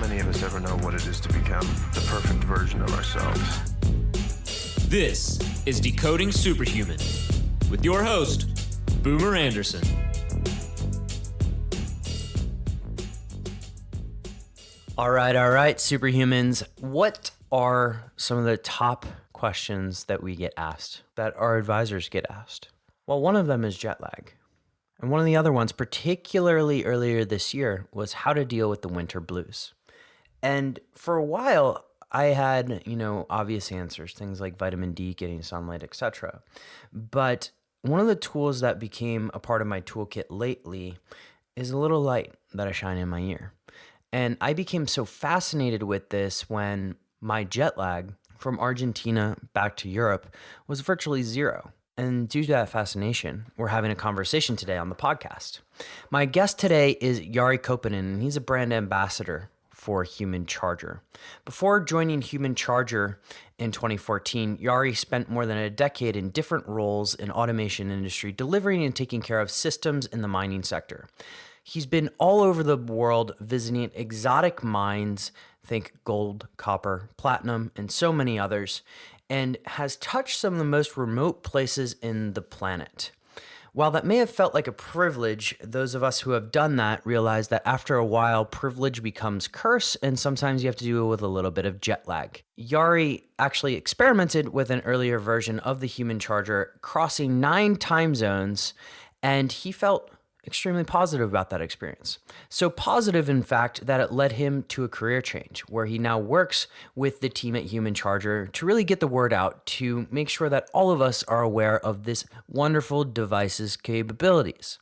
many of us ever know what it is to become the perfect version of ourselves. This is Decoding Superhuman with your host, Boomer Anderson. All right, Superhumans. What are some of the top questions that we get asked, that our advisors get asked? Well, one of them is jet lag. And one of the other ones, particularly earlier this year, was how to deal with the winter blues. And for a while, I had, obvious answers, things like vitamin D, getting sunlight, etc. But one of the tools that became a part of my toolkit lately is a little light that I shine in my ear. And I became so fascinated with this when my jet lag from Argentina back to Europe was virtually zero. And due to that fascination, we're having a conversation today on the podcast. My guest today is Jari Koponen, and he's a brand ambassador for Human Charger. Before joining Human Charger in 2014, Jari spent more than a decade in different roles in automation industry, delivering and taking care of systems in the mining sector. He's been all over the world visiting exotic mines, think gold, copper, platinum, and so many others, and has touched some of the most remote places in the planet. While that may have felt like a privilege, those of us who have done that realize that after a while, privilege becomes curse, and sometimes you have to deal with a little bit of jet lag. Jari actually experimented with an earlier version of the Human Charger, crossing 9 time zones, and he felt extremely positive about that experience. So positive, in fact, that it led him to a career change where he now works with the team at Human Charger to really get the word out to make sure that all of us are aware of this wonderful device's capabilities.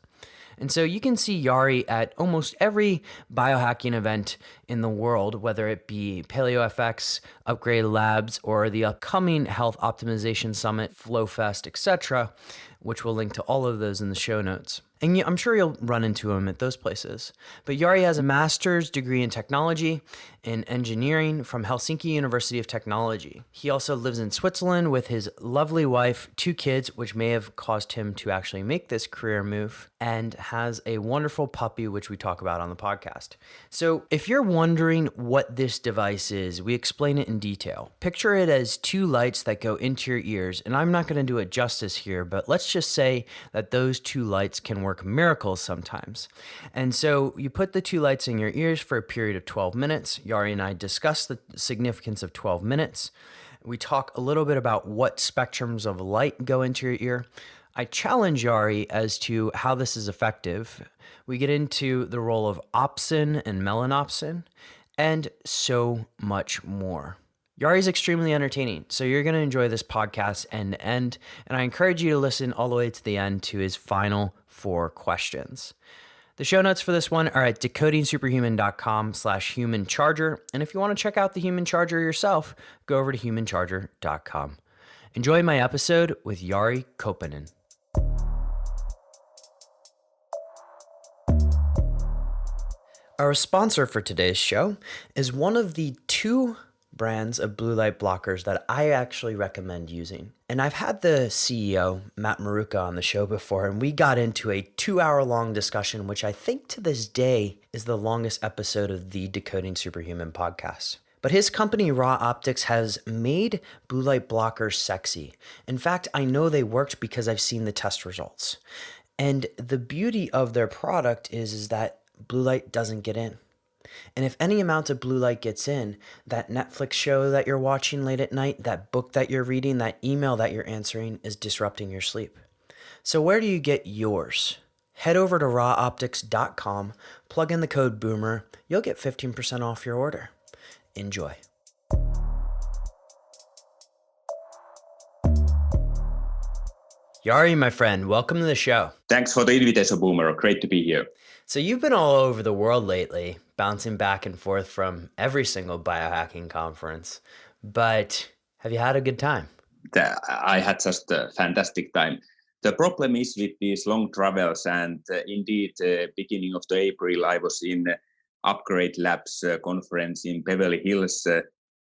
And so you can see Jari at almost every biohacking event in the world, whether it be PaleoFX, Upgrade Labs, or the upcoming Health Optimization Summit, FlowFest, etc., which we'll link to all of those in the show notes. And I'm sure you'll run into him at those places. But Jari has a master's degree in technology and engineering from Helsinki University of Technology. He also lives in Switzerland with his lovely wife, 2 kids, which may have caused him to actually make this career move, and has a wonderful puppy, which we talk about on the podcast. So if you're wondering what this device is, we explain it in detail. Picture it as 2 lights that go into your ears, and I'm not going to do it justice here, but let's just say that those 2 lights can work miracles sometimes. And so you put the 2 lights in your ears for a period of 12 minutes. Jari and I discuss the significance of 12 minutes. We talk a little bit about what spectrums of light go into your ear. I challenge Jari as to how this is effective. We get into the role of opsin and melanopsin and so much more. Jari is extremely entertaining, so you're going to enjoy this podcast end to end, and I encourage you to listen all the way to the end to his final 4 questions. The show notes for this one are at decodingsuperhuman.com/humancharger, and if you want to check out the Human Charger yourself, go over to humancharger.com. Enjoy my episode with Jari Koponen. Our sponsor for today's show is one of the 2 brands of blue light blockers that I actually recommend using. And I've had the CEO, Matt Maruca, on the show before, and we got into a 2-hour-long discussion, which I think to this day is the longest episode of the Decoding Superhuman podcast. But his company, Raw Optics, has made blue light blockers sexy. In fact, I know they worked because I've seen the test results. And the beauty of their product is that blue light doesn't get in. And if any amount of blue light gets in, that Netflix show that you're watching late at night, that book that you're reading, that email that you're answering is disrupting your sleep. So where do you get yours? Head over to rawoptics.com, plug in the code BOOMER, you'll get 15% off your order. Enjoy. Jari, my friend, welcome to the show. Thanks for the invitation, Boomer. Great to be here. So you've been all over the world lately, bouncing back and forth from every single biohacking conference. But have you had a good time? I had just a fantastic time. The problem is with these long travels, and indeed, beginning of the April, I was in Upgrade Labs conference in Beverly Hills,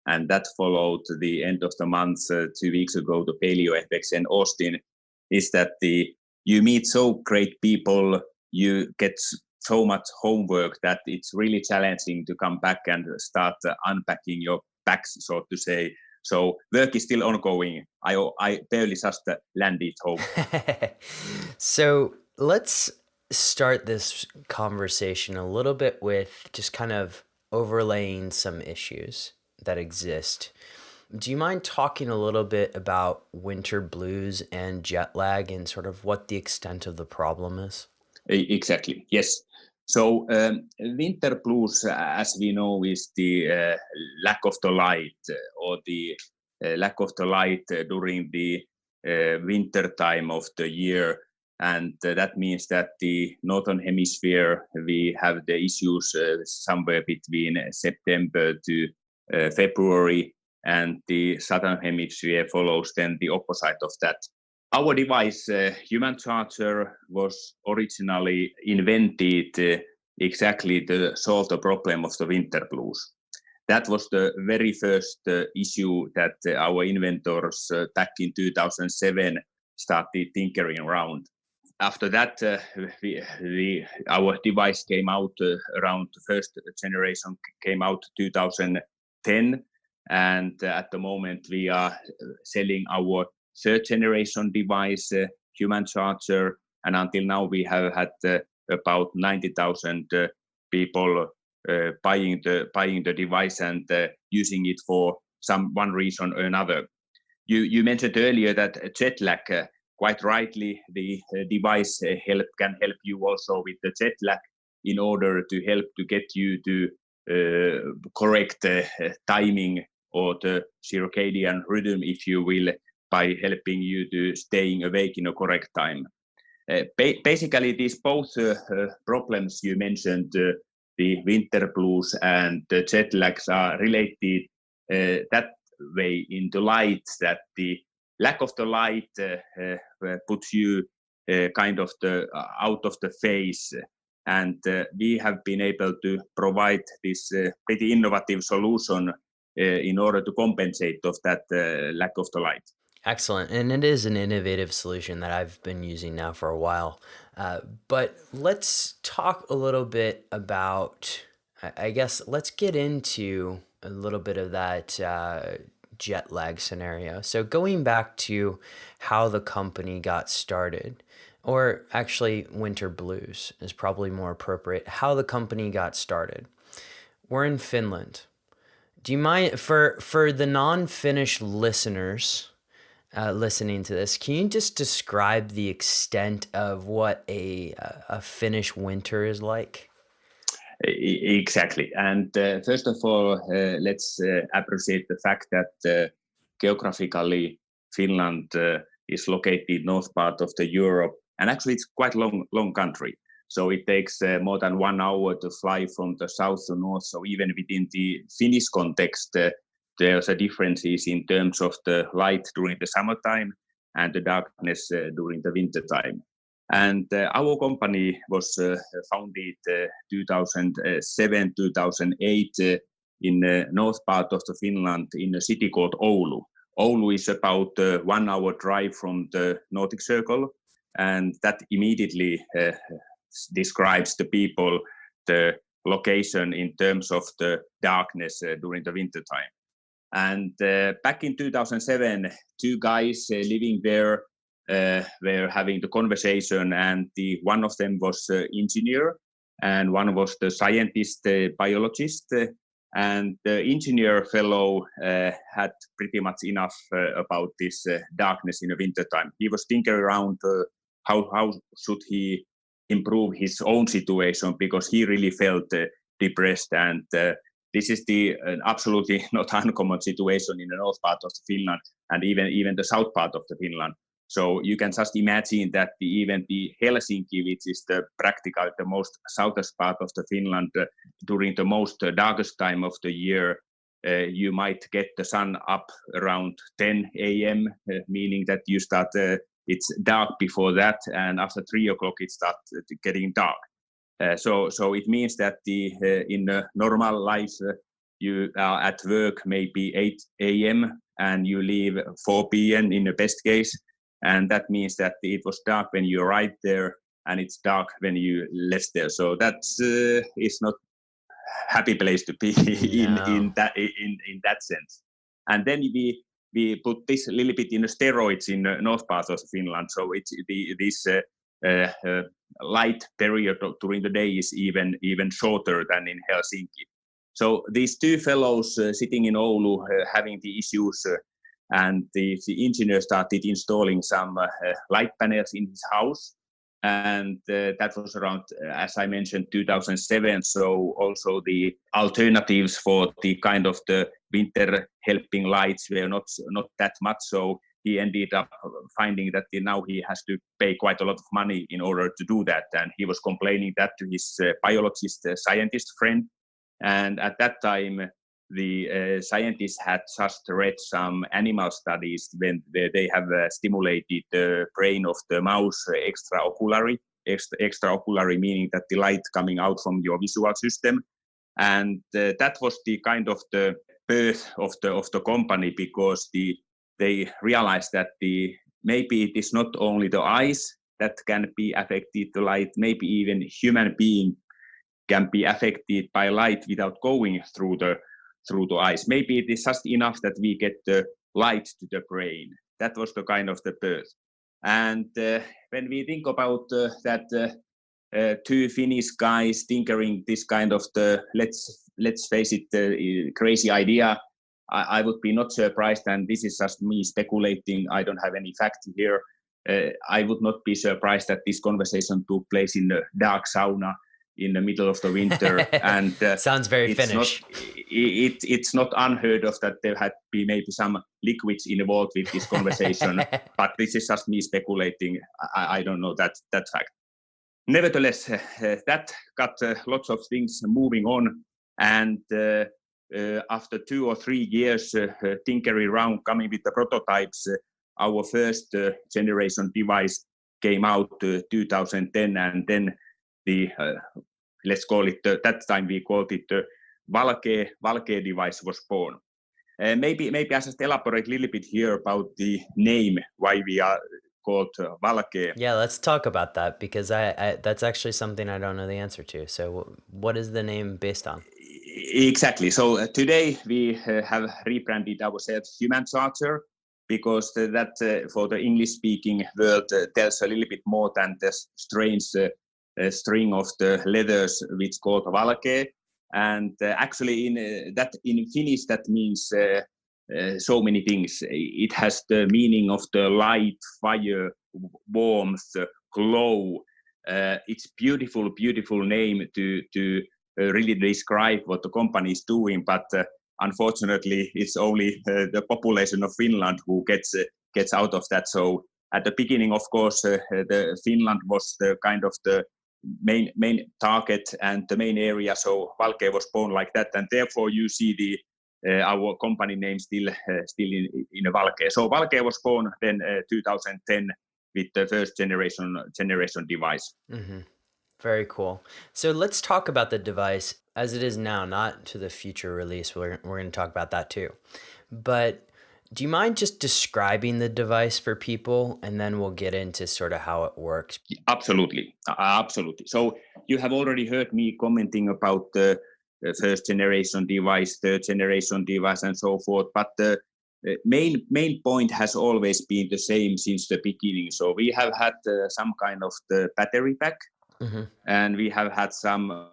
and that followed the end of the month 2 weeks ago, the PaleoFX in Austin, is that you meet so great people, you get so much homework that it's really challenging to come back and start unpacking your bags, so to say. So work is still ongoing. I barely just landed home. So let's start this conversation a little bit with just kind of overlaying some issues that exist. Do you mind talking a little bit about winter blues and jet lag and sort of what the extent of the problem is? Exactly, yes. So winter blues, as we know, is the lack of the light or the lack of the light during the winter time of the year. And that means that the northern hemisphere, we have the issues somewhere between September to February, and the southern hemisphere follows then the opposite of that. Our device, Human Charger, was originally invented exactly to solve the problem of the winter blues. That was the very first issue that our inventors back in 2007 started tinkering around. After that, our device came out around the first generation came out 2010, and at the moment we are selling our third generation device, Human Charger, and until now we have had about 90,000 people buying the device and using it for one reason or another. You mentioned earlier that jet lag. Quite rightly, the device can help you also with the jet lag in order to help to get you to correct timing or the circadian rhythm, if you will, by helping you to staying awake in a correct time. Basically, these both problems you mentioned, the winter blues and the jet lags, are related that way in the light, that the lack of the light puts you kind of out of the phase. And we have been able to provide this pretty innovative solution in order to compensate of that lack of the light. Excellent. And it is an innovative solution that I've been using now for a while. But let's talk a little bit about, I guess, let's get into a little bit of that jet lag scenario. So going back to how the company got started, or actually winter blues is probably more appropriate, how the company got started. We're in Finland. Do you mind, for the non-Finnish listeners listening to this, can you just describe the extent of what a Finnish winter is like? Exactly. And first of all, let's appreciate the fact that geographically Finland is located north part of the Europe, and actually it's quite long country. So it takes more than 1 hour to fly from the south to north. So even within the Finnish context, there's a differences in terms of the light during the summertime and the darkness during the winter time. And our company was founded 2007, 2008 in the north part of the Finland in a city called Oulu. Oulu is about 1 hour drive from the Nordic Circle, and that immediately describes the people, the location in terms of the darkness during the winter time. And back in 2007, two guys living there were having the conversation, and one of them was engineer and one was the scientist, biologist. And the engineer fellow had pretty much enough about this darkness in the winter time. He was thinking around how should he improve his own situation, because he really felt depressed. And this is an absolutely not uncommon situation in the north part of Finland and even the south part of the Finland. So you can just imagine that even the Helsinki, which is the most southest part of the Finland, during the most darkest time of the year, you might get the sun up around 10 a.m., meaning that you start, it's dark before that, and after 3 o'clock it starts getting dark. So it means that in normal life, you are at work maybe 8 a.m. and you leave 4 p.m. in the best case. And that means that it was dark when you arrived there. and it's dark when you left there. So that's is not happy place to be in that sense. And then we put this a little bit in steroids in the north part of Finland. So it's this light period during the day is even shorter than in Helsinki. So these two fellows sitting in Oulu having the issues, and the engineer started installing some light panels in his house. And that was around, as I mentioned, 2007. So also the alternatives for the kind of the winter helping lights were not that much. So he ended up finding that now he has to pay quite a lot of money in order to do that. And he was complaining that to his biologist, scientist friend. And at that time, the scientists had just read some animal studies when they have stimulated the brain of the mouse extraocularly meaning that the light coming out from your visual system. And that was the kind of the birth of the company, because they realized that maybe it is not only the eyes that can be affected by light, maybe even human being can be affected by light without going through the eyes. Maybe it is just enough that we get the light to the brain. That was the kind of the birth. And when we think about that two Finnish guys tinkering this kind of the, let's face it, crazy idea, I would be not surprised, and this is just me speculating, I don't have any fact here, I would not be surprised that this conversation took place in a dark sauna in the middle of the winter. And sounds very Finnish. It's not unheard of that there had been maybe some liquids involved with this conversation, but this is just me speculating. I don't know that fact. Nevertheless, that got lots of things moving on, and after 2 or 3 years tinkering around, coming with the prototypes, our first generation device came out 2010, and then the let's call it that time we called it the Valkea device was born. Maybe I just elaborate a little bit here about the name, why we are called Valkea. Yeah, let's talk about that, because I that's actually something I don't know the answer to. So what is the name based on? Exactly. So today we have rebranded ourselves Human Charger, because that for the English-speaking world tells a little bit more than the strange string of the letters which called Valkea. And actually in Finnish that means so many things. It has the meaning of the light, fire, warmth, glow. It's beautiful name to really describe what the company is doing, but unfortunately it's only the population of Finland who gets out of that. So at the beginning, of course, the Finland was the kind of the main target and the main area. So Valkea was born like that, and therefore you see our company name still in Valkea. So Valkea was born then 2010 with the first generation device. Mm-hmm. Very cool. So let's talk about the device as it is now, not to the future release. We're going to talk about that too. But do you mind just describing the device for people, and then we'll get into sort of how it works? Absolutely. So you have already heard me commenting about the first generation device, third generation device, and so forth. But the main point has always been the same since the beginning. So we have had some kind of the battery pack, mm-hmm. and we have had some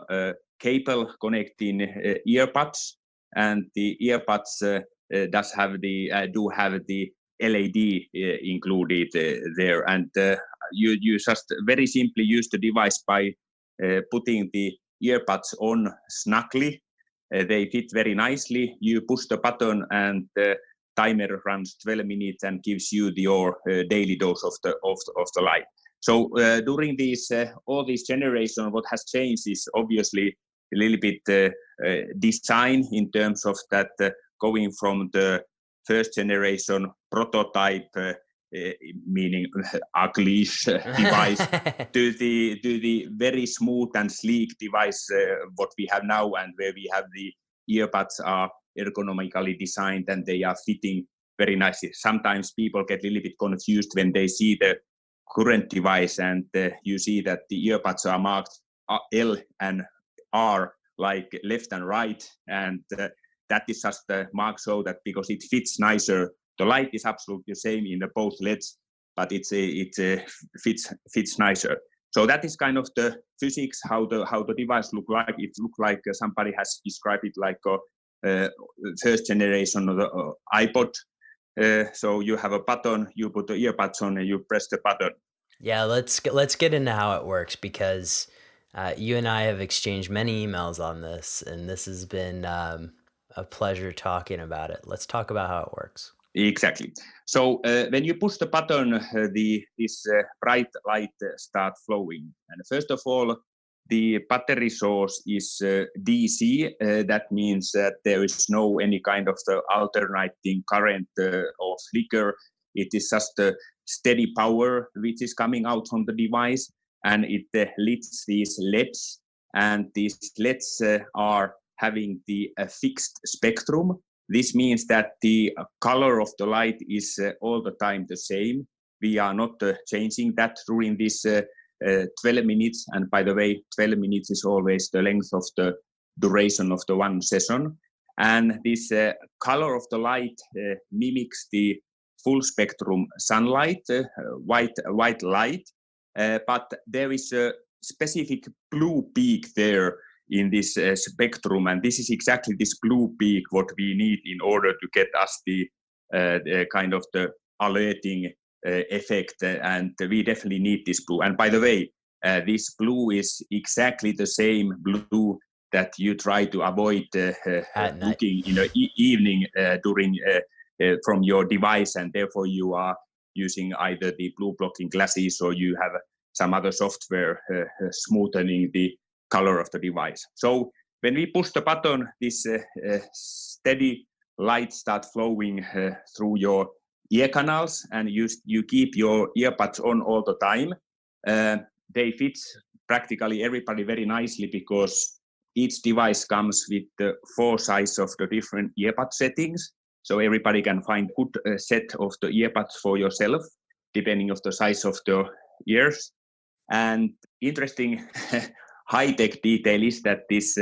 cable connecting earbuds, and the earbuds do have the LED included there, and you just very simply use the device by putting the earbuds on snugly. They fit very nicely. You push the button, and the timer runs 12 minutes and gives you your daily dose of the light. So during all these generations, what has changed is obviously a little bit design in terms of that. Going from the first generation prototype, meaning uglish device, to the very smooth and sleek device what we have now, and where we have the earbuds are ergonomically designed and they are fitting very nicely. Sometimes people get a little bit confused when they see the current device, and you see that the earbuds are marked L and R, like left and right, and that is just marked so that because it fits nicer. The light is absolutely the same in both LEDs, but it fits nicer. So that is kind of the physics, how the device look like. It look like somebody has described it like a first generation of the iPod. So you have a button, you put the earbuds on, and you press the button. Yeah, let's get into how it works, because you and I have exchanged many emails on this, and this has been a pleasure talking about it. Let's talk about how it works. Exactly. So when you push the button, this bright light start flowing. And first of all, the battery source is DC. That means that there is no any kind of alternating current or flicker. It is just a steady power which is coming out from the device, and it lights these LEDs. And these LEDs are having the fixed spectrum. This means that the color of the light is all the time the same. We are not changing that during this 12 minutes. And by the way, 12 minutes is always the length of the duration of the one session. And this color of the light mimics the full spectrum sunlight, white light. But there is a specific blue peak there in this spectrum, and this is exactly this blue peak what we need in order to get us the kind of the alerting effect, and we definitely need this blue. And by the way, this blue is exactly the same blue that you try to avoid looking in the evening during from your device, and therefore you are using either the blue blocking glasses or you have some other software smoothing the color of the device. So when we push the button, this steady light starts flowing through your ear canals, and you keep your earbuds on all the time. They fit practically everybody very nicely because each device comes with the 4 sizes of the different earbud settings. So everybody can find good set of the earbuds for yourself, depending of the size of the ears. And interesting high-tech detail is that this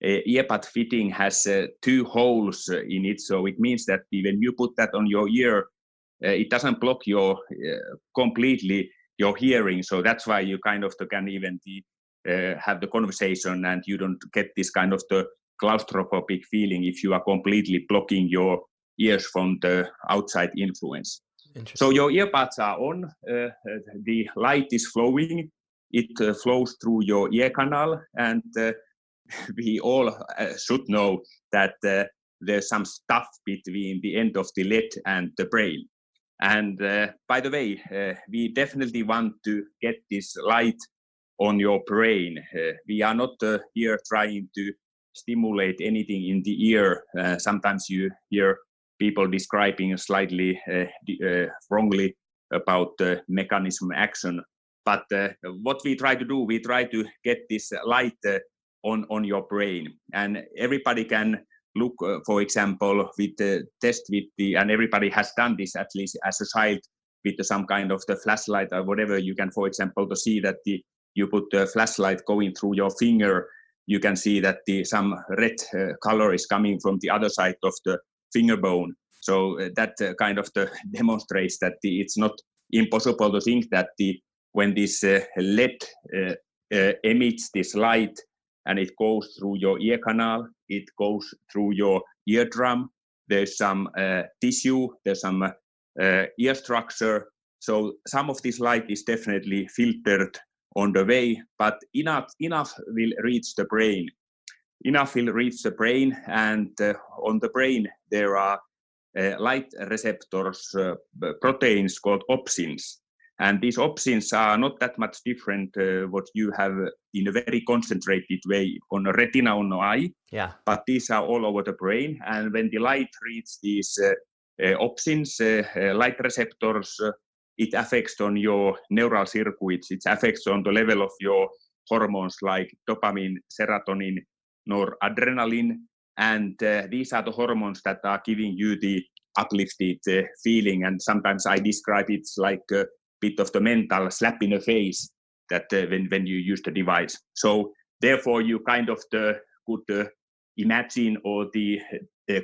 earbud fitting has 2 holes in it. So it means that when you put that on your ear, it doesn't block your completely your hearing. So that's why you kind of can even have the conversation, and you don't get this kind of the claustrophobic feeling if you are completely blocking your ears from the outside influence. So your earbuds are on, the light is flowing, it flows through your ear canal, and we all should know that there's some stuff between the end of the LED and the brain. And by the way, we definitely want to get this light on your brain. We are not here trying to stimulate anything in the ear. Sometimes you hear people describing slightly wrongly about the mechanism action. But what we try to do, we try to get this light on your brain. And everybody can look, for example, with the test with the, and everybody has done this at least as a child with some kind of the flashlight or whatever. You can, for example, to see that you put the flashlight going through your finger, you can see that some red color is coming from the other side of the finger bone. So that kind of demonstrates that it's not impossible to think that when this LED emits this light and it goes through your ear canal, it goes through your eardrum, there's some tissue, there's some ear structure. So some of this light is definitely filtered on the way, but enough will reach the brain. Enough will reach the brain, and on the brain there are light receptors, proteins called opsins. And these opsins are not that much different what you have in a very concentrated way on a retina on the eye. Yeah. But these are all over the brain. And when the light reaches these opsins, light receptors, it affects on your neural circuits. It affects on the level of your hormones like dopamine, serotonin, noradrenaline. And these are the hormones that are giving you the uplifted feeling. And sometimes I describe it like bit of the mental slap in the face that when you use the device. So therefore, you kind of could imagine or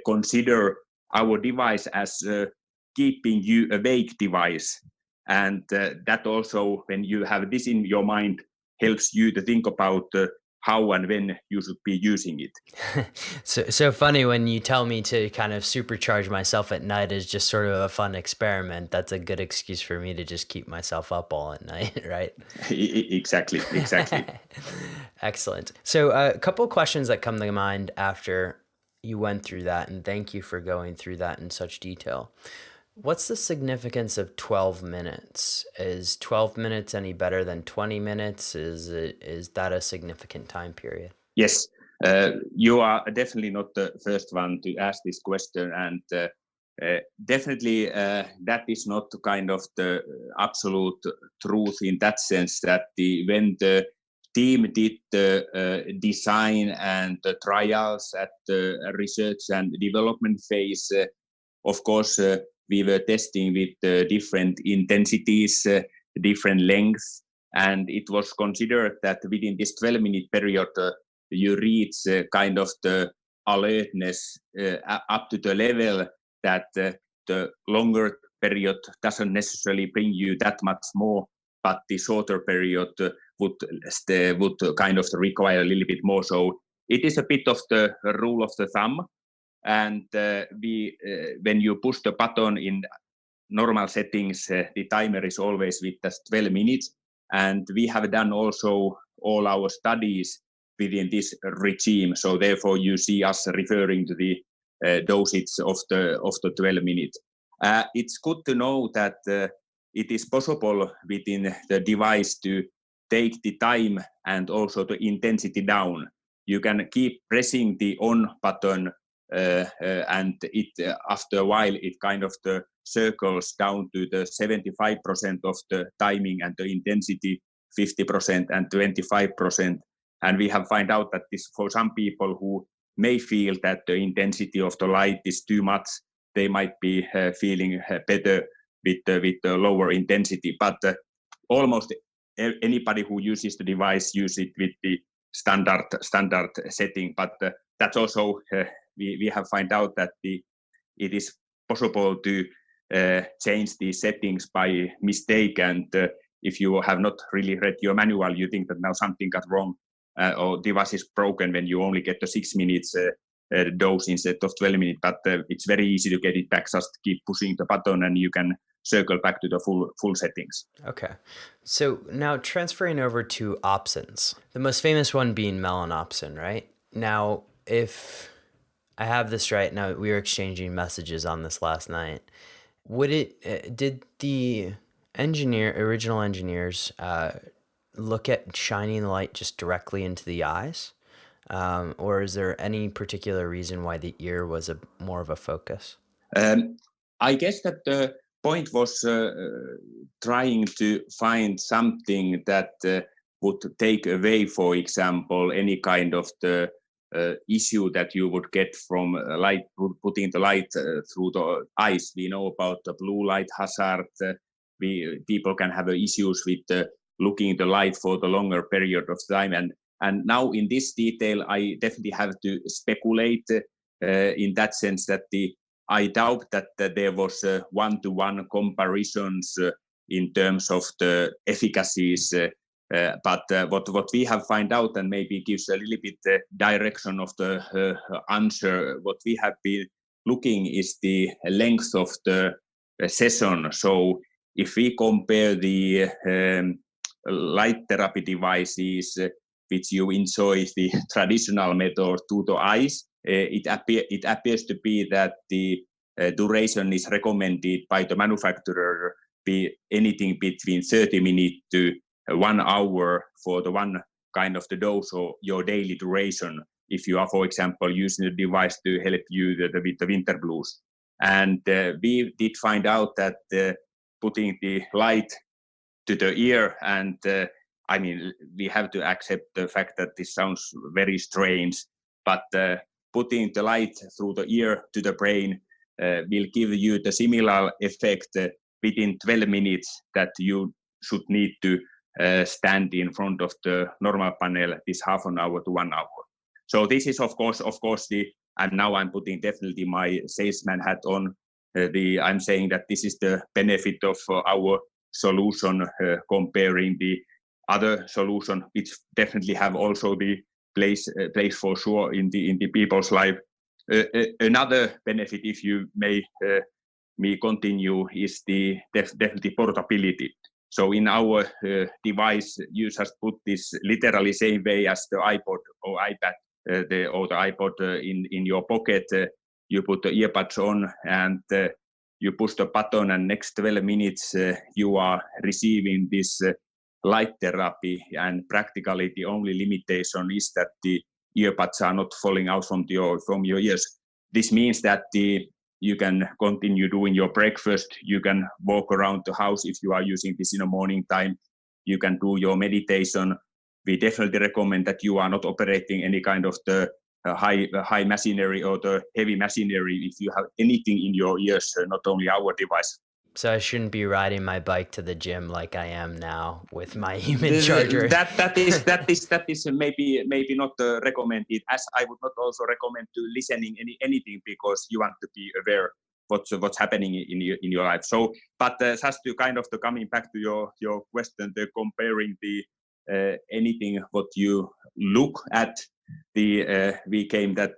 consider our device as keeping you awake device. And that also, when you have this in your mind, helps you to think about how and when you should be using it. So funny when you tell me to kind of supercharge myself at night is just sort of a fun experiment. That's a good excuse for me to just keep myself up all at night, right? Exactly. Excellent. So a couple of questions that come to mind after you went through that, and thank you for going through that in such detail. What's the significance of 12 minutes? Is 12 minutes any better than 20 minutes? Is that a significant time period? Yes, you are definitely not the first one to ask this question, and definitely that is not kind of the absolute truth in that sense that when the team did the design and the trials at the research and development phase, of course, we were testing with different intensities, different lengths, and it was considered that within this 12-minute period, you reach kind of the alertness up to the level that the longer period doesn't necessarily bring you that much more, but the shorter period would kind of require a little bit more. So it is a bit of the rule of the thumb. And when you push the button in normal settings, the timer is always with us 12 minutes. And we have done also all our studies within this regime. So therefore, you see us referring to the dosage of the 12 minutes. It's good to know that it is possible within the device to take the time and also the intensity down. You can keep pressing the on button and it after a while it kind of circles down to the 75% of the timing and the intensity 50% and 25%, and we have found out that this for some people who may feel that the intensity of the light is too much, they might be feeling better with the lower intensity, but almost anybody who uses the device use it with the standard setting, but that's also we have found out that it is possible to change the settings by mistake, and if you have not really read your manual, you think that now something got wrong or device is broken when you only get the 6 minutes dose instead of 12 minutes, but it's very easy to get it back. Just keep pushing the button and you can circle back to the full settings. Okay. So now transferring over to opsins, the most famous one being melanopsin, right? Now, if I have this right, now we were exchanging messages on this last night. Did the original engineers look at shining light just directly into the eyes? Or is there any particular reason why the ear was more of a focus? I guess that the point was trying to find something that would take away, for example, any kind of the issue that you would get from light, putting the light through the eyes. We know about the blue light hazard. People can have issues with looking the light for the longer period of time. And now in this detail, I definitely have to speculate in that sense that I doubt that there was one-to-one comparisons in terms of the efficacies. But what we have found out, and maybe gives a little bit direction of the answer, what we have been looking is the length of the session. So if we compare the light therapy devices which you enjoy the traditional method to the eyes, it appears to be that the duration is recommended by the manufacturer be anything between 30 minutes to 1 hour for the one kind of the dose or your daily duration, if you are, for example, using the device to help you with the winter blues. And we did find out that putting the light to the ear, and I mean, we have to accept the fact that this sounds very strange, but putting the light through the ear to the brain will give you the similar effect within 12 minutes that you should need to stand in front of the normal panel this half an hour to 1 hour. So this is of course and now I'm putting definitely my salesman hat on. I'm saying that this is the benefit of our solution comparing the other solution, which definitely have also the place for sure in the people's life. Another benefit, if you may me continue, is the definitely portability. So in our device, you just put this literally same way as the iPod or iPad or the iPod in your pocket. You put the earbuds on and you push the button, and next 12 minutes you are receiving this light therapy. And practically the only limitation is that the earbuds are not falling out from your ears. This means that you can continue doing your breakfast. You can walk around the house if you are using this in the morning time. You can do your meditation. We definitely recommend that you are not operating any kind of the high machinery or the heavy machinery if you have anything in your ears, not only our device. So I shouldn't be riding my bike to the gym like I am now with my human charger. That is maybe not recommended, as I would not also recommend to listening anything, because you want to be aware what's happening in your life. So, but just to kind of coming back to your question, comparing the anything what you look at, we came that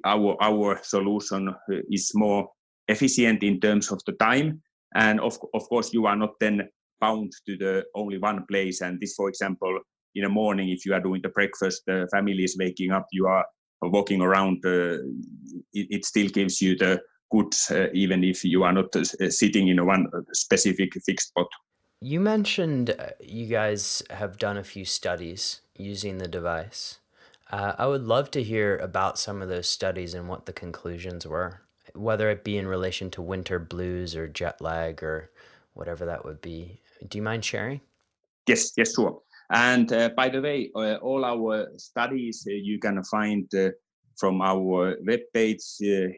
our solution is more efficient in terms of the time, and of course you are not then bound to the only one place. And this, for example, in the morning, if you are doing the breakfast, the family is waking up, you are walking around, it still gives you the goods, even if you are not sitting in one specific fixed spot. You mentioned you guys have done a few studies using the device. I would love to hear about some of those studies and what the conclusions were, whether it be in relation to winter blues or jet lag or whatever that would be. Do you mind sharing? Yes, sure. And by the way, all our studies you can find from our webpage,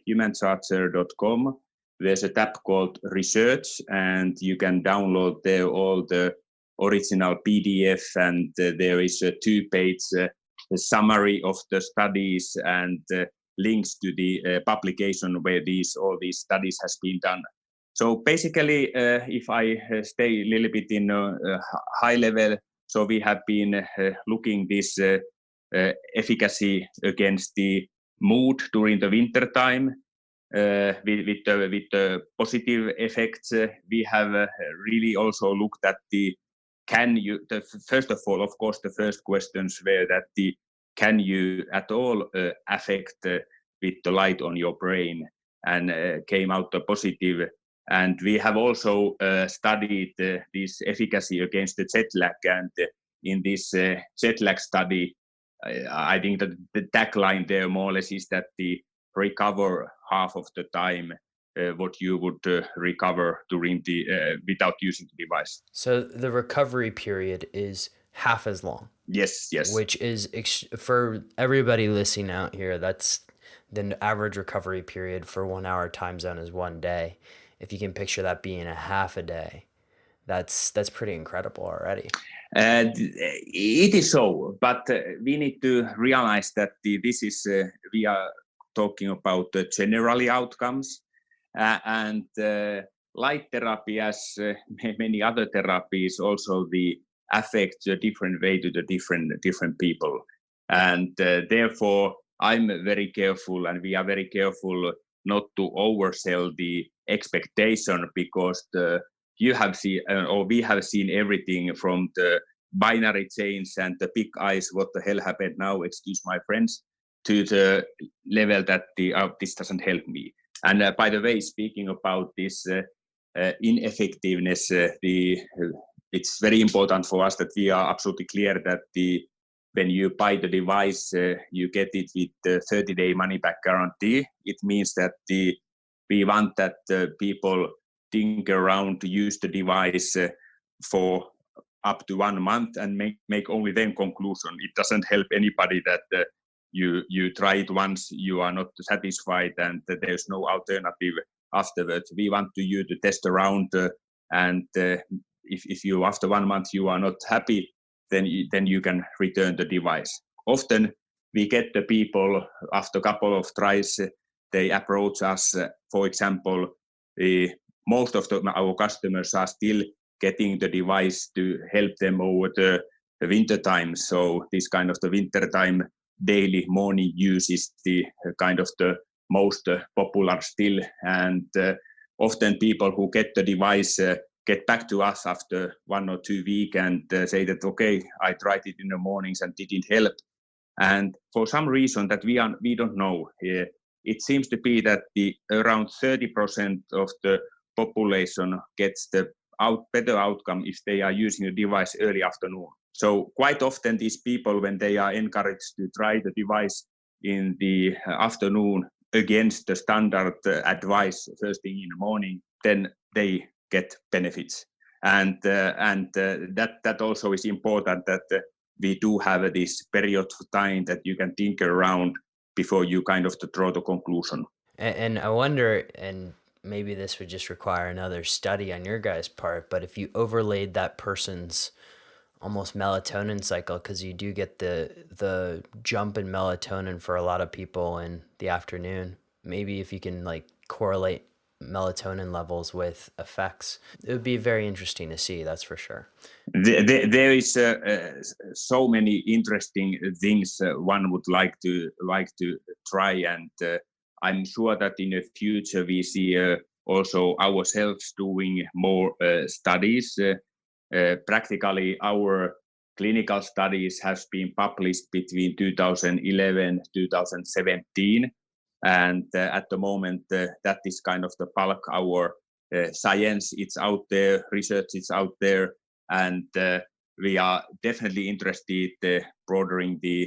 humancharger.com. There's a tab called Research, and you can download there all the original PDF, and there is a 2-page summary of the studies and links to the publication where all these studies has been done. So basically, if I stay a little bit in a high level, so we have been looking this efficacy against the mood during the winter time with the positive effects. We have really also looked at first of all, of course, the first questions were that can you at all affect with the light on your brain, and came out positive. And we have also studied this efficacy against the jet lag. And in this jet lag study, I think that the tagline there more or less is that the recover half of the time what you would recover during without using the device. So the recovery period is half as long. Yes. Which is, for everybody listening out here, that's the average recovery period for 1 hour time zone is 1 day. If you can picture that being a half a day, that's pretty incredible already. It is so, but we need to realize that this is we are talking about generally outcomes, and light therapy, as many other therapies, also affects a different way to the different people, and therefore I'm very careful, and we are very careful not to oversell the expectation, because we have seen everything from the binary chains and the big eyes, what the hell happened now, excuse my friends, to the level that this doesn't help me. And by the way, speaking about this ineffectiveness, it's very important for us that we are absolutely clear that when you buy the device, you get it with the 30-day money-back guarantee. It means that we want that people think around to use the device for up to 1 month and make only then conclusion. It doesn't help anybody that you try it once, you are not satisfied, and there's no alternative afterwards. We want you to test around, and if you after 1 month you are not happy, then you can return the device. Often we get the people after a couple of tries, they approach us. For example, most of our customers are still getting the device to help them over the winter time. So this kind of the winter time daily morning use is the kind of the most popular still. And often people who get the device get back to us after 1 or 2 weeks and say that, okay, I tried it in the mornings and didn't help. And for some reason that we don't know, it seems to be that around 30% of the population gets the better outcome if they are using the device early afternoon. So quite often these people, when they are encouraged to try the device in the afternoon against the standard advice first thing in the morning, then they get benefits. And that also is important, that we do have this period of time that you can think around before you kind of draw the conclusion. And I wonder, and maybe this would just require another study on your guys' part, but if you overlaid that person's almost melatonin cycle, because you do get the jump in melatonin for a lot of people in the afternoon, maybe if you can like correlate melatonin levels with effects, it would be very interesting to see, that's for sure. There is so many interesting things one would like to try, and I'm sure that in the future we see also ourselves doing more studies. Practically our clinical studies have been published between 2011 2017, and at the moment that is kind of the bulk. Our science is out there, research is out there, and we are definitely interested broadening the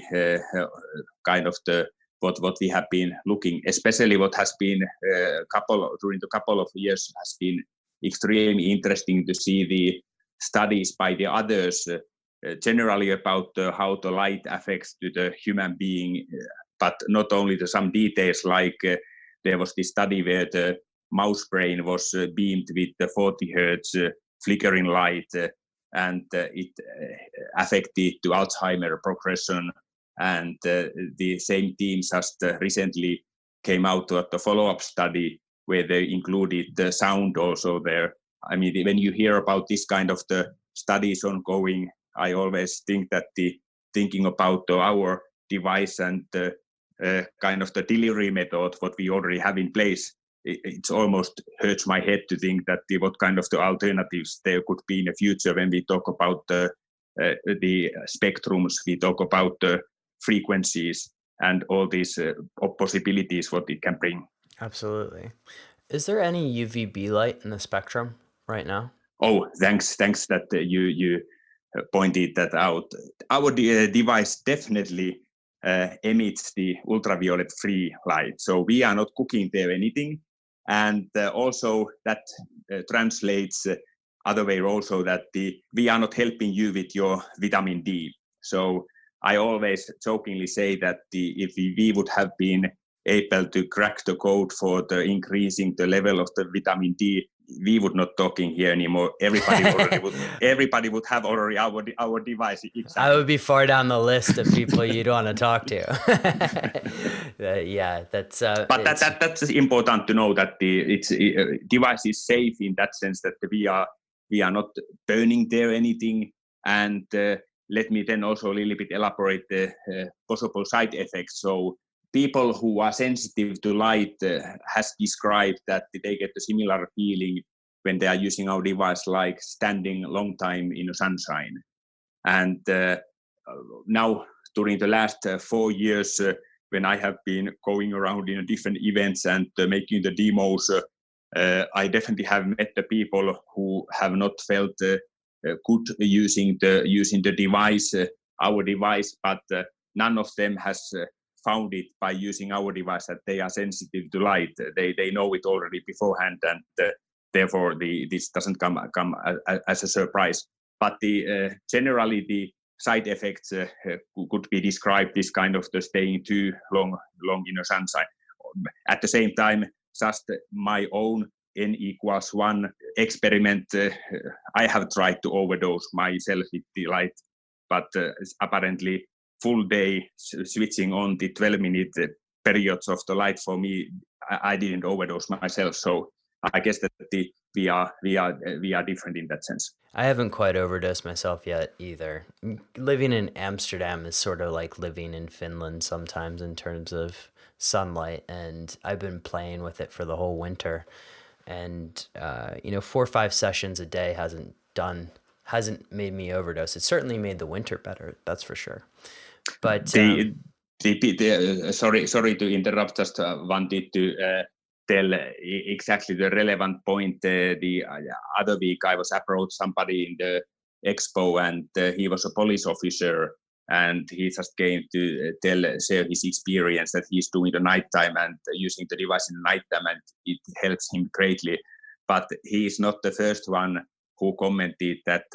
kind of the what we have been looking, especially what has been during the couple of years has been extremely interesting to see the studies by the others generally about how the light affects to the human being, but not only to some details, like there was this study where the mouse brain was beamed with the 40 hertz flickering light, and it affected to Alzheimer progression. And the same team just recently came out with the follow-up study where they included the sound also there. I mean, when you hear about this kind of the studies ongoing, I always think that thinking about our device and the kind of the delivery method, what we already have in place, it almost hurts my head to think that what kind of the alternatives there could be in the future when we talk about the spectrums, we talk about the frequencies and all these possibilities what it can bring. Absolutely. Is there any UVB light in the spectrum right now? Oh, thanks that you pointed that out. Our device definitely emits the ultraviolet free light, so we are not cooking there anything. And also that translates other way also, that we are not helping you with your vitamin D. So I always jokingly say that if we would have been able to crack the code for the increasing the level of the vitamin D, we would not talking here anymore. Everybody would have already our device. Exactly. I would be far down the list of people you'd want to talk to. Yeah, that's. But that's important to know, that the device is safe in that sense, that we are not burning there anything. And let me then also a little bit elaborate the possible side effects. So people who are sensitive to light has described that they get a similar feeling when they are using our device, like standing a long time in the sunshine. And now during the last 4 years, when I have been going around in different events and making the demos, I definitely have met the people who have not felt good using the device, our device, but none of them has found it by using our device that they are sensitive to light. They know it already beforehand, and therefore this doesn't come as a surprise. But generally the side effects could be described this kind of the staying too long in the sunshine. At the same time, just my own n=1 experiment. I have tried to overdose myself with the light, but apparently full day switching on the 12-minute periods of the light for me, I didn't overdose myself. So I guess that we are different in that sense. I haven't quite overdosed myself yet either. Living in Amsterdam is sort of like living in Finland sometimes in terms of sunlight, and I've been playing with it for the whole winter. And 4 or 5 sessions a day hasn't made me overdose. It certainly made the winter better, that's for sure. But sorry to interrupt. Just wanted to tell exactly the relevant point. The other week I was approached somebody in the expo, and he was a police officer, and he just came to share his experience that he's doing the nighttime and using the device in the nighttime, and it helps him greatly. But he is not the first one who commented that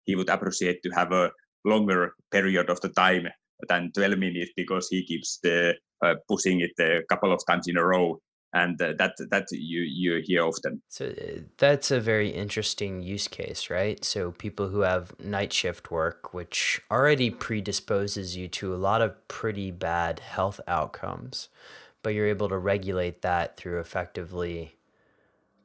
he would appreciate to have a longer period of the time than 12 minutes, because he keeps pushing it a couple of times in a row, and that you hear often. So that's a very interesting use case, right? So people who have night shift work, which already predisposes you to a lot of pretty bad health outcomes, but you're able to regulate that through effectively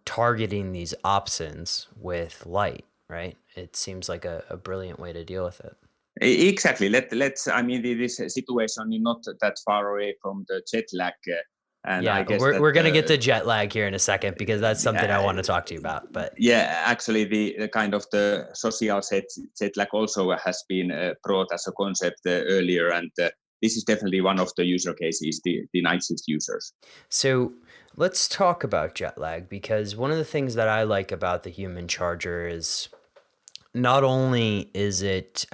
targeting these opsins with light, right? It seems like a brilliant way to deal with it. Exactly. Let's. I mean, this situation is not that far away from the jet lag. And yeah, I guess we're going to get to jet lag here in a second, because that's something I want to talk to you about. But yeah, actually, the kind of the social jet lag also has been brought as a concept earlier, and this is definitely one of the user cases, the night shift users. So let's talk about jet lag, because one of the things that I like about the human charger is not only is it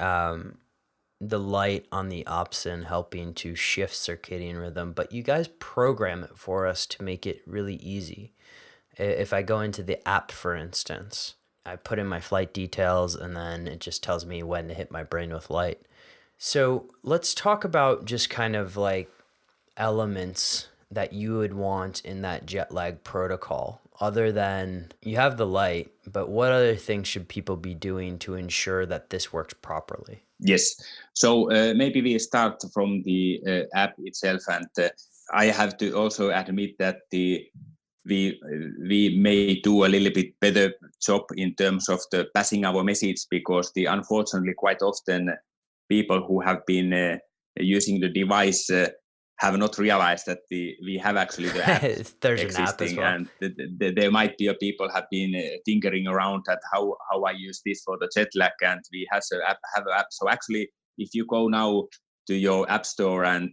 the light on the opsin helping to shift circadian rhythm, but you guys program it for us to make it really easy. If I go into the app, for instance, I put in my flight details, and then it just tells me when to hit my brain with light. So let's talk about just kind of like elements that you would want in that jet lag protocol, other than you have the light, but what other things should people be doing to ensure that this works properly? Yes. So maybe we start from the app itself, and I have to also admit that we may do a little bit better job in terms of the passing our message, because unfortunately quite often people who have been using the device have not realized that we have actually the app There's existing, an app as well. and there might be people have been tinkering around at how I use this for the jet lag, and we have an app. So actually, if you go now to your app store and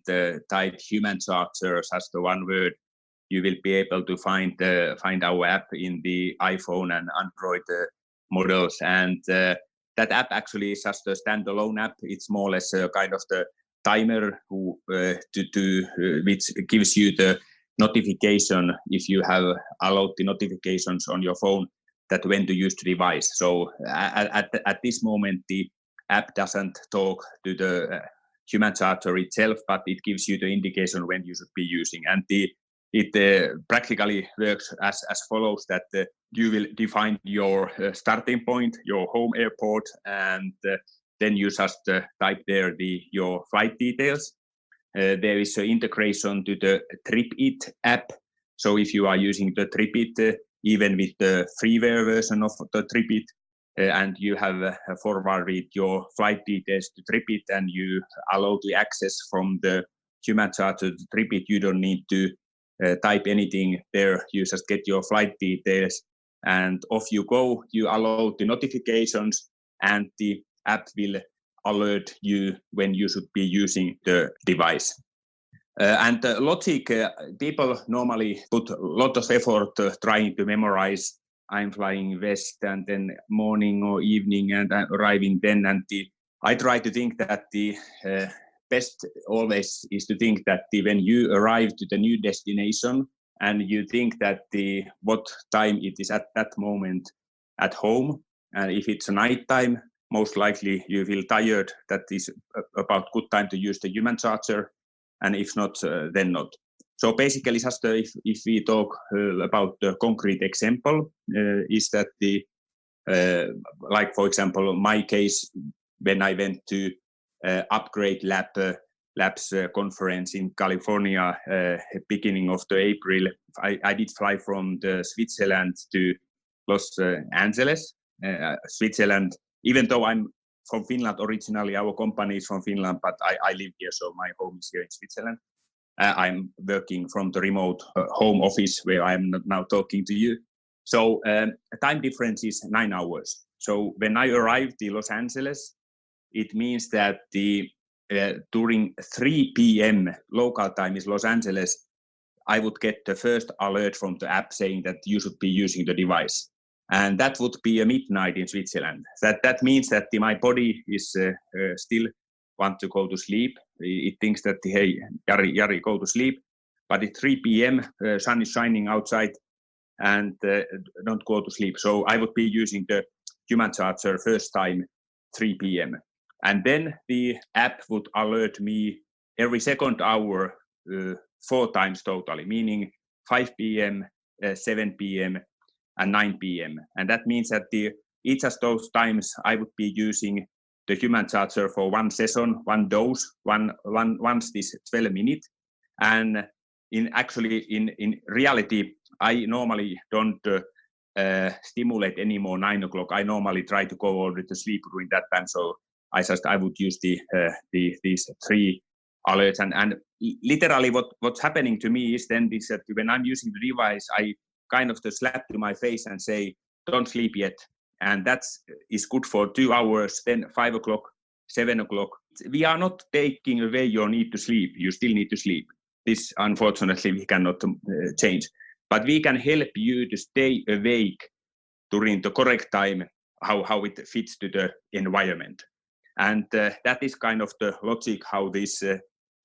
type human chargers as the one word, you will be able to find our app in the iPhone and Android models, and that app actually is just a standalone app. It's more or less a kind of the timer which gives you the notification if you have allowed the notifications on your phone that when to use the device. So at this moment, the app doesn't talk to the human charger itself, but it gives you the indication when you should be using. And it practically works as follows, that you will define your starting point, your home airport, and then you just type there your flight details. There is an integration to the TripIt app. So if you are using the TripIt, even with the freeware version of the TripIt, and you have forwarded your flight details to TripIt, and you allow the access from the human charger to TripIt, you don't need to type anything there. You just get your flight details, and off you go. You allow the notifications, and the app will alert you when you should be using the device. And the logic, people normally put a lot of effort trying to memorize I'm flying west, and then morning or evening, and I'm arriving then. And I try to think that the best always is to think that when you arrive to the new destination, and you think that what time it is at that moment at home, and if it's a night time, most likely you feel tired. That is about good time to use the human charger, and if not, then not. So basically, just if we talk about the concrete example, is that like for example, my case when I went to Upgrade Labs conference in California, beginning of the April, I did fly from the Switzerland to Los Angeles, Switzerland. Even though I'm from Finland originally, our company is from Finland, but I live here, so my home is here in Switzerland. I'm working from the remote home office where I'm now talking to you. So time difference is 9 hours. So when I arrived in Los Angeles, it means that during 3 p.m. local time is Los Angeles, I would get the first alert from the app saying that you should be using the device. And that would be a midnight in Switzerland. That means that my body is still want to go to sleep. It thinks that, hey, Jari, go to sleep. But at 3 p.m., sun is shining outside and don't go to sleep. So I would be using the human charger first time, 3 p.m. And then the app would alert me every second hour, 4 times totally, meaning 5 p.m., 7 p.m., and 9 p.m. And that means that each of those times I would be using the human charger for one session, one dose, once this 12 minutes. And in reality, I normally don't stimulate anymore 9 o'clock. I normally try to go already to sleep during that time. So I would use these 3 alerts. And literally what's happening to me is then this, that when I'm using the device, I kind of slap to my face and say, don't sleep yet. And that is good for 2 hours, then 5 o'clock, 7 o'clock. We are not taking away your need to sleep. You still need to sleep. This, unfortunately, we cannot change. But we can help you to stay awake during the correct time, how it fits to the environment. And that is kind of the logic how this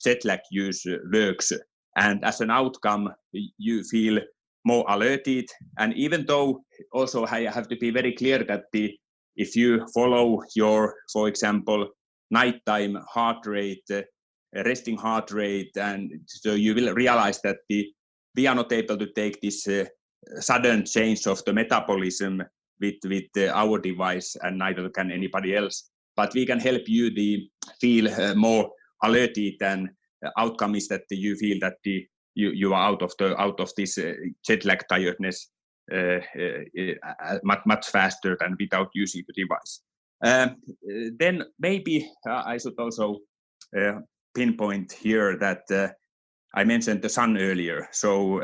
jet lag use works. And as an outcome, you feel more alerted. And even though also I have to be very clear that if you follow your, for example, nighttime heart rate, resting heart rate, and so you will realize that we are not able to take this sudden change of the metabolism with our device, and neither can anybody else. But we can help you feel more alerted, and outcome is that you feel that you are out of this jet lag tiredness much faster than without using the device. Then maybe I should also pinpoint here that I mentioned the sun earlier. So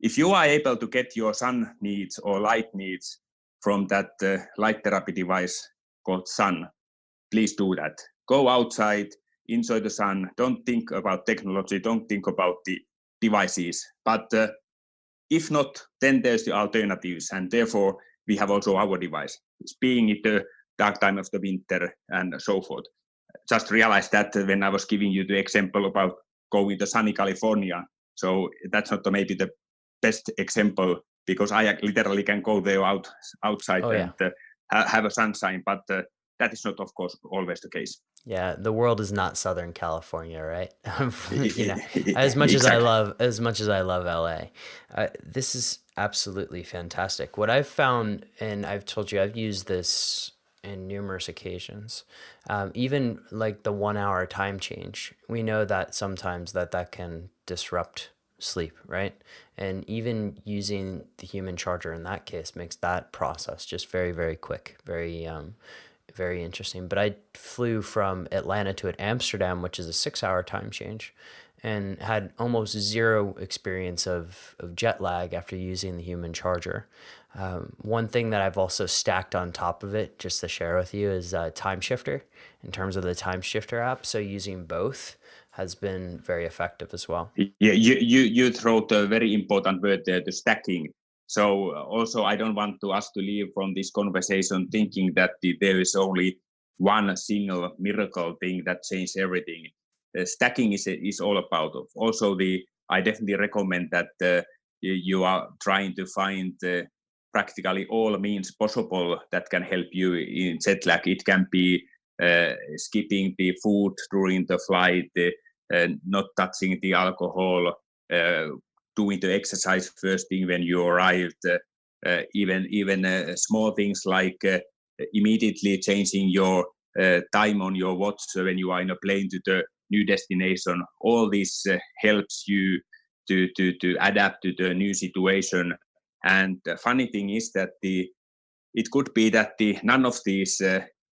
if you are able to get your sun needs or light needs from that light therapy device called sun, please do that. Go outside, enjoy the sun. Don't think about technology. Don't think about the devices. But if not, then there's the alternatives. And therefore, we have also our device. It's being it the dark time of the winter and so forth. Just realized that when I was giving you the example about going to sunny California. So that's not maybe the best example, because I literally can go there outside and have a sunshine. But that is not, of course, always the case. Yeah, the world is not Southern California, right? As much Exactly. as I love LA, this is absolutely fantastic. What I've found, and I've told you, I've used this in numerous occasions. Even like the 1 hour time change, we know that sometimes that can disrupt sleep, right? And even using the human charger in that case makes that process just very, very quick, very interesting. But I flew from Atlanta to Amsterdam, which is a 6 hour time change, and had almost zero experience of jet lag after using the human charger. One thing that I've also stacked on top of it, just to share with you, is Time Shifter, in terms of the Time Shifter app. So using both has been very effective as well. Yeah, you throw the very important word there, the stacking. So also, I don't want us to leave from this conversation thinking that there is only one single miracle thing that changes everything. Stacking is all about. Also, I definitely recommend that you are trying to find practically all means possible that can help you in jet lag. It can be skipping the food during the flight, not touching the alcohol, doing the exercise first thing when you arrived, even small things like immediately changing your time on your watch when you are in a plane to the new destination. All this helps you to adapt to the new situation. And the funny thing is that it could be that none of these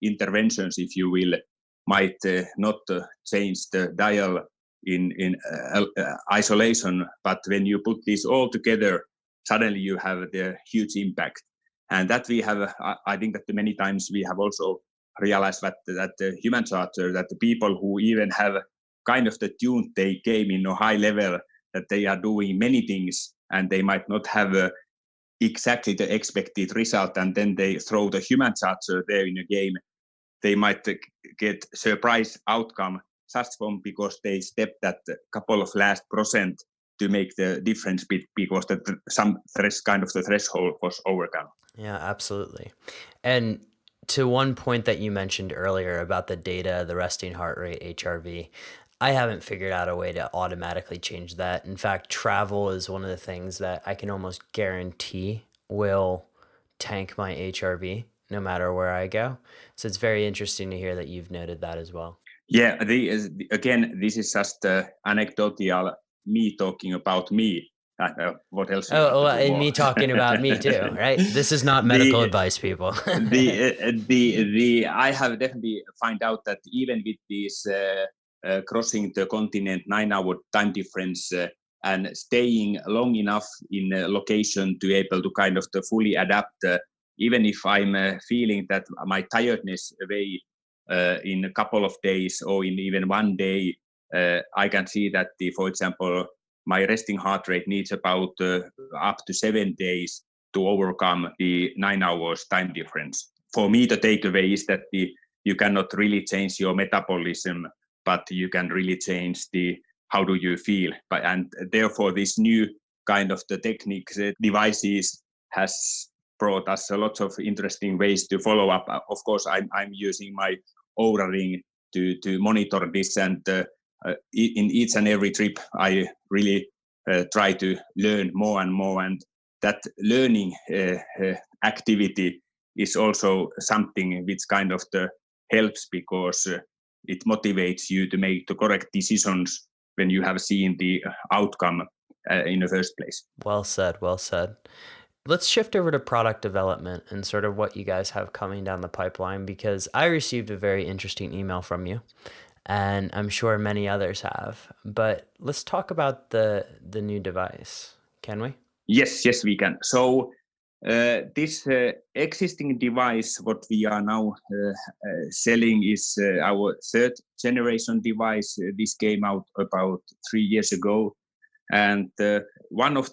interventions, if you will, might not change the dial in isolation, but when you put these all together, suddenly you have the huge impact. And that we have, I think that many times we have also realized that the human charter, that the people who even have kind of the tuned their game in a high level, that they are doing many things and they might not have exactly the expected result, and then they throw the human charter there in a game, they might get surprise outcome just from because they stepped that couple of last % to make the difference because some kind of the threshold was overcome. Yeah, absolutely. And to one point that you mentioned earlier about the data, the resting heart rate, HRV, I haven't figured out a way to automatically change that. In fact, travel is one of the things that I can almost guarantee will tank my HRV no matter where I go. So it's very interesting to hear that you've noted that as well. Yeah, again, this is just anecdotal me talking about me. What else? And me talking about me too, right? This is not medical advice, people. I have definitely find out that even with these crossing the continent 9-hour time difference and staying long enough in a location to be able to kind of to fully adapt, even if I'm feeling that my tiredness away in a couple of days or in even one day, I can see that for example, my resting heart rate needs about up to 7 days to overcome the 9 hours time difference. For me, the takeaway is that you cannot really change your metabolism, but you can really change how do you feel. And therefore, this new kind of the techniques, devices has brought us a lot of interesting ways to follow up. Of course, I'm using my Oura ring to monitor this, and in each and every trip, I really try to learn more and more. And that learning activity is also something which kind of helps because it motivates you to make the correct decisions when you have seen the outcome in the first place. Well said, well said. Let's shift over to product development and sort of what you guys have coming down the pipeline, because I received a very interesting email from you, and I'm sure many others have. But let's talk about the new device, can we? Yes, we can. So this existing device, what we are now selling, is our third generation device. This came out about 3 years ago. And one of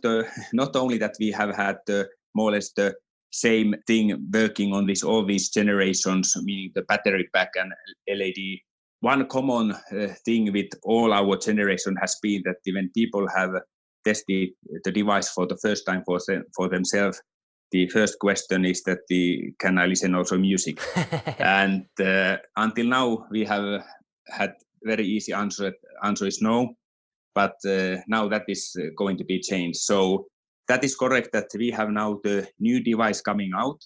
not only that we have had more or less the same thing working on all these generations, meaning the battery pack and LED. One common thing with all our generation has been that when people have tested the device for the first time for themselves, the first question is that can I listen also music? And until now, we have had very easy answer. Answer is no. But now that is going to be changed. So that is correct that we have now the new device coming out.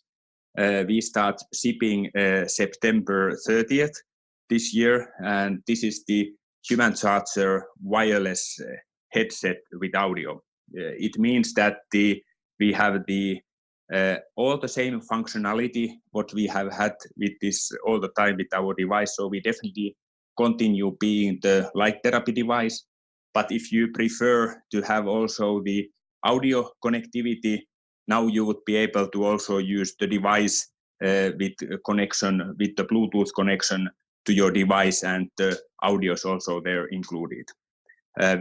We start shipping September 30th this year. And this is the Human Charger wireless headset with audio. It means that we have all the same functionality what we have had with this all the time with our device. So we definitely continue being the light therapy device. But if you prefer to have also the audio connectivity, now you would be able to also use the device with connection, with the Bluetooth connection to your device, and the audio is also there included.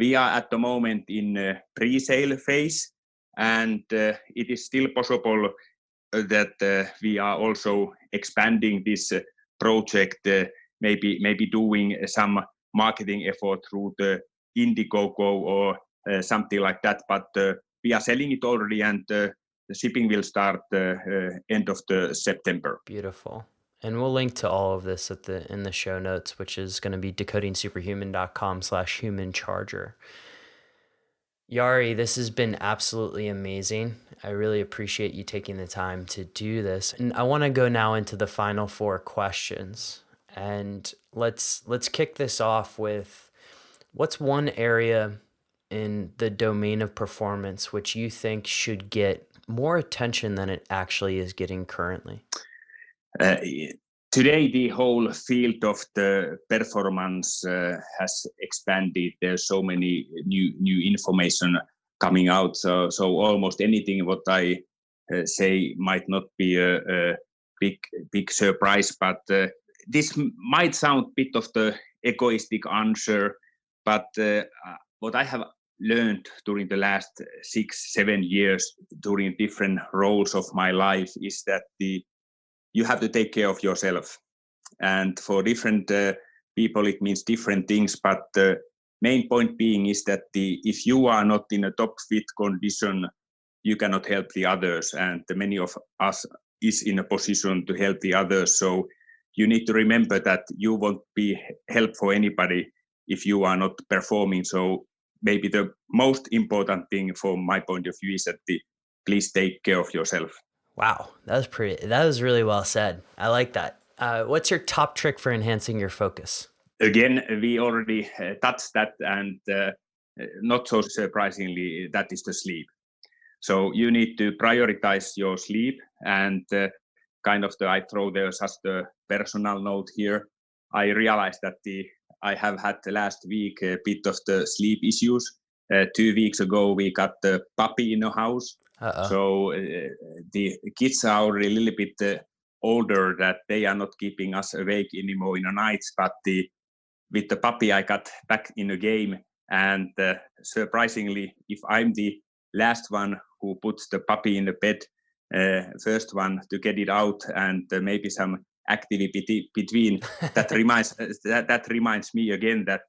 We are at the moment in pre-sale phase, and it is still possible that we are also expanding this project, maybe doing some marketing effort through the Indiegogo or something like that, but we are selling it already, and the shipping will start end of the September. Beautiful. And we'll link to all of this in the show notes, which is going to be decodingsuperhuman.com/human charger. Jari, this has been absolutely amazing. I really appreciate you taking the time to do this. And I want to go now into the final 4 questions. And let's kick this off with, what's one area in the domain of performance which you think should get more attention than it actually is getting currently? Today, the whole field of the performance has expanded. There's so many new information coming out. So almost anything what I say might not be a big surprise. But this might sound a bit of the egoistic answer. But what I have learned during the last 6-7 years, during different roles of my life, is that you have to take care of yourself. And for different people, it means different things. But the main point being is that if you are not in a top fit condition, you cannot help the others. And many of us is in a position to help the others. So you need to remember that you won't be help for anybody if you are not performing. So maybe the most important thing from my point of view is that please take care of yourself. Wow, that was really well said. I like that. What's your top trick for enhancing your focus? Again, we already touched that, and not so surprisingly, that is the sleep. So you need to prioritize your sleep, and I throw there just a personal note here. I realized that I have had the last week a bit of the sleep issues. 2 weeks ago, we got the puppy in the house. Uh-oh. So the kids are already a little bit older, that they are not keeping us awake anymore in the nights. But with the puppy, I got back in the game. And surprisingly, if I'm the last one who puts the puppy in the bed, first one to get it out, and maybe some activity between, that reminds me again that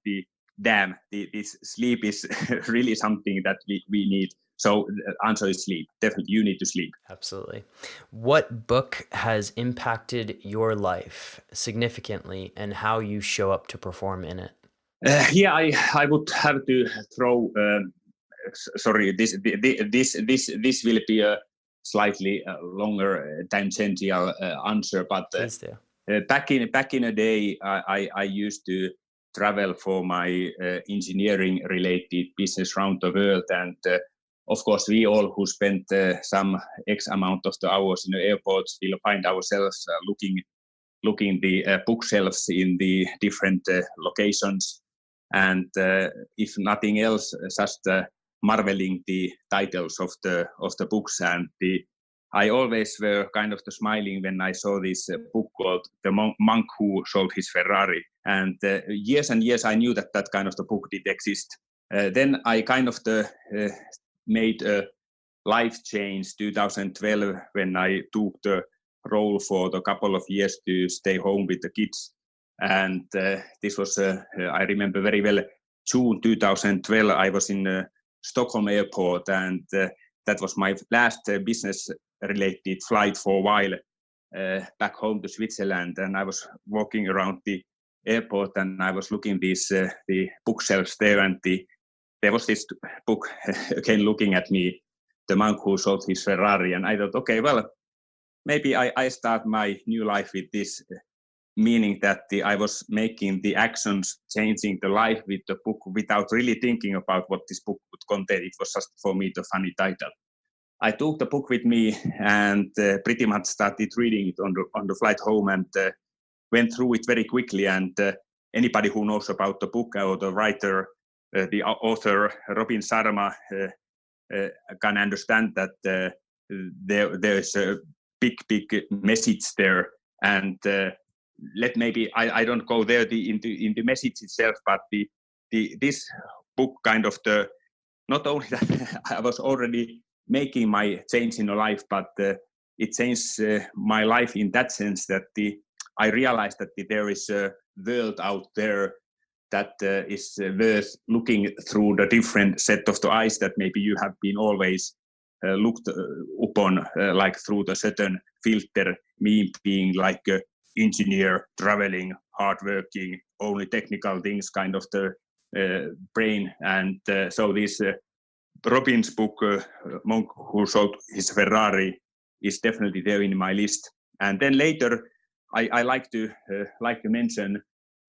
this sleep is really something that we need. So the answer is sleep. Definitely, you need to sleep. Absolutely. What book has impacted your life significantly, and how you show up to perform in it? I would have to throw. Sorry, this will be a slightly longer tangential answer, but Please do. back in the day, I used to travel for my engineering related business around the world, and of course, we all who spent some X amount of the hours in the airports will find ourselves looking the bookshelves in the different locations, and if nothing else, just marveling the titles of the books. And I always were kind of smiling when I saw this book called The Monk Who Sold His Ferrari. And years and years I knew that kind of the book did exist. Then I kind of made a life change 2012 when I took the role for the couple of years to stay home with the kids. And this was, I remember very well, June 2012, I was in Stockholm airport, and that was my last business-related flight for a while back home to Switzerland. And I was walking around the airport, and I was looking the bookshelves there, and there was this book again looking at me, The Monk Who Sold His Ferrari. And I thought, okay, well, maybe I start my new life with this, meaning that I was making the actions, changing the life with the book without really thinking about what this book would contain. It was just for me the funny title. I took the book with me and pretty much started reading it on the flight home, and went through it very quickly. And anybody who knows about the book or the writer, the author Robin Sharma, can understand that there's a big message there. And I don't go there in the message itself, but this book kind of not only that I was already making my change in life, but it changed my life in that sense that I realized that there is a world out there that is worth looking through the different set of the eyes that maybe you have been always looked upon, like through the certain filter, me being like a engineer, traveling, hardworking, only technical things kind of the brain. And so this Robin's book, Monk Who Sold His Ferrari, is definitely there in my list. And then later, I like to mention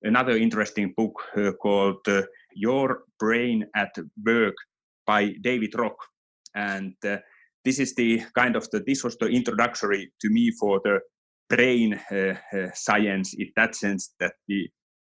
another interesting book called Your Brain at Work by David Rock. And this is this was the introductory to me for the brain science, in that sense that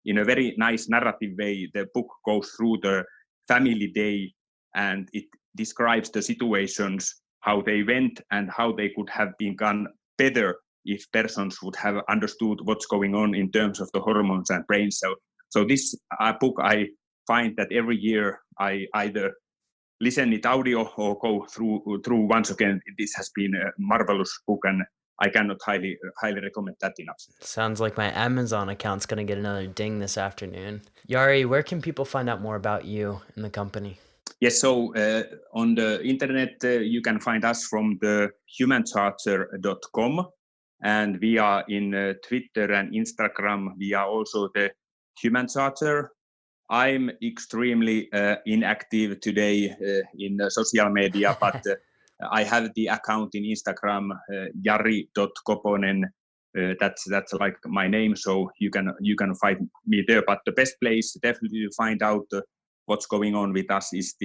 in a very nice narrative way, the book goes through the family day and it describes the situations, how they went and how they could have been done better if persons would have understood what's going on in terms of the hormones and brain cells. So this book, I find that every year I either listen it audio or go through once again. This has been a marvelous book, and I cannot highly recommend that enough. Sounds like my Amazon account's going to get another ding this afternoon. Jari, where can people find out more about you and the company? Yes, so on the internet, you can find us from the humancharger.com, and we are in Twitter and Instagram. We are also the Human Charger. I'm extremely inactive today in social media, but I have the account in Instagram, Jari.Koponen. That's like my name, so you can find me there. But the best place definitely to find out what's going on with us is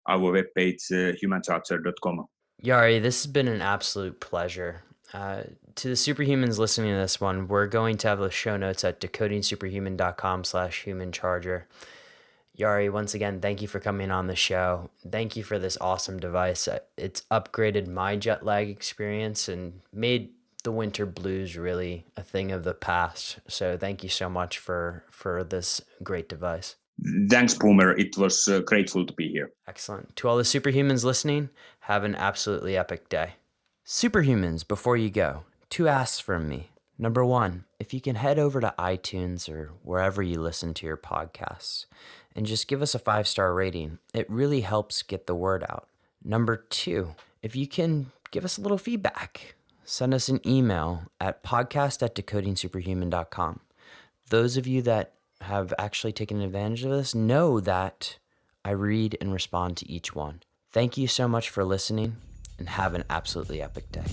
our webpage, humancharger.com. Jari, this has been an absolute pleasure. To the superhumans listening to this one, we're going to have the show notes at decodingsuperhuman.com/humancharger. Jari, once again, thank you for coming on the show. Thank you for this awesome device. It's upgraded my jet lag experience and made the winter blues really a thing of the past. So thank you so much for this great device. Thanks, Boomer. It was grateful to be here. Excellent. To all the superhumans listening, have an absolutely epic day. Superhumans, before you go, 2 asks from me. Number 1, if you can head over to iTunes or wherever you listen to your podcasts and just give us a 5-star rating, it really helps get the word out. Number 2, if you can give us a little feedback, send us an email at podcast@decodingsuperhuman.com. Those of you that have actually taken advantage of this know that I read and respond to each one. Thank you so much for listening, and have an absolutely epic day.